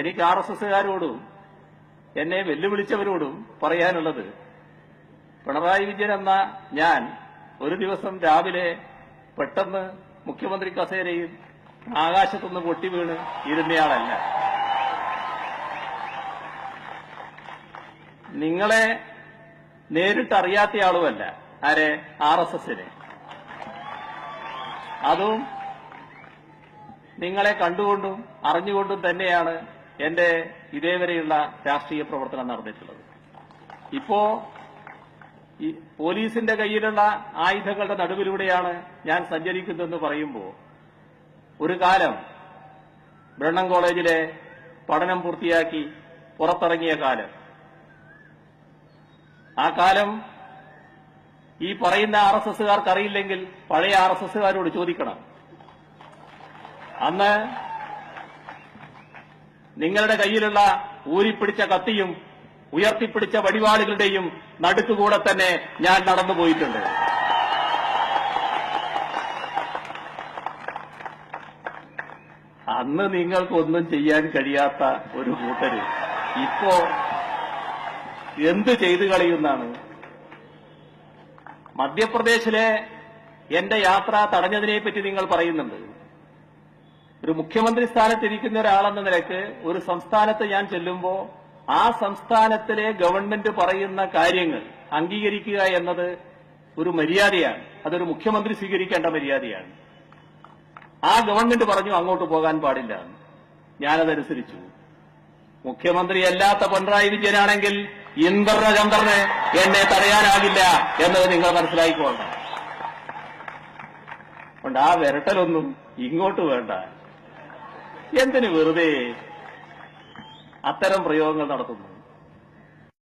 എനിക്ക് RSSകാരോടും എന്നെ വെല്ലുവിളിച്ചവരോടും പറയാനുള്ളത്, പിണറായി വിജയൻ എന്ന ഞാൻ ഒരു ദിവസം രാവിലെ പെട്ടെന്ന് മുഖ്യമന്ത്രി കസേരയിൽ ആകാശത്തുനിന്ന് പൊട്ടി വീണ് ഇരുന്നയാളല്ല. നിങ്ങളെ നേരിട്ട് അറിയാത്തയാളുമല്ല. ആരെ? RSSനെ. അതും നിങ്ങളെ കണ്ടുകൊണ്ടും അറിഞ്ഞുകൊണ്ടും തന്നെയാണ് എന്റെ ഇതേവരെയുള്ള രാഷ്ട്രീയ പ്രവർത്തനം നടന്നിട്ടുള്ളത്. ഇപ്പോ ഈ പോലീസിന്റെ കയ്യിലുള്ള ആയുധങ്ങളുടെ നടുവിലൂടെയാണ് ഞാൻ സഞ്ചരിക്കുന്നതെന്ന് പറയുമ്പോൾ, ഒരു കാലം ബ്രണ്ണൻ കോളേജിലെ പഠനം പൂർത്തിയാക്കി പുറത്തിറങ്ങിയ കാലം, ആ കാലം ഈ പറയുന്ന RSSകാർക്ക് അറിയില്ലെങ്കിൽ പഴയ RSSകാരോട് ചോദിക്കണം. അന്ന് നിങ്ങളുടെ കയ്യിലുള്ള ഊരിപ്പിടിച്ച കത്തിയും ഉയർത്തിപ്പിടിച്ച വടിവാളുകളുടെയും നടുക്കുകൂടെ തന്നെ ഞാൻ നടന്നുപോയിട്ടുണ്ട്. അന്ന് നിങ്ങൾക്കൊന്നും ചെയ്യാൻ കഴിയാത്ത ഒരു കൂട്ടര് ഇപ്പോ എന്ത് ചെയ്തു കളയുന്നാണ്? മധ്യപ്രദേശിലെ എന്റെ യാത്ര തടഞ്ഞതിനെപ്പറ്റി നിങ്ങൾ പറയുന്നുണ്ട്. ഒരു മുഖ്യമന്ത്രി സ്ഥാനത്തിരിക്കുന്ന ഒരാളെന്ന നിലയ്ക്ക് ഒരു സംസ്ഥാനത്ത് ഞാൻ ചെല്ലുമ്പോൾ ആ സംസ്ഥാനത്തിലെ ഗവൺമെന്റ് പറയുന്ന കാര്യങ്ങൾ അംഗീകരിക്കുക എന്നത് ഒരു മര്യാദയാണ്. അതൊരു മുഖ്യമന്ത്രി സ്വീകരിക്കേണ്ട മര്യാദയാണ്. ആ ഗവൺമെന്റ് പറഞ്ഞു അങ്ങോട്ട് പോകാൻ പാടില്ല. ഞാനതനുസരിച്ചു. മുഖ്യമന്ത്രിയല്ലാത്ത പിണറായി വിജയനാണെങ്കിൽ ഇന്ദ്രന ചന്ദ്രന് എന്നെ തടയാനാകില്ല എന്നത് നിങ്ങൾ മനസ്സിലാക്കിക്കൊള്ളണം. അതുകൊണ്ട് ആ വിരട്ടലൊന്നും ഇങ്ങോട്ട് വേണ്ട. എന്തിനു വെറുതെ അത്തരം പ്രയോഗങ്ങൾ നടത്തുന്നു?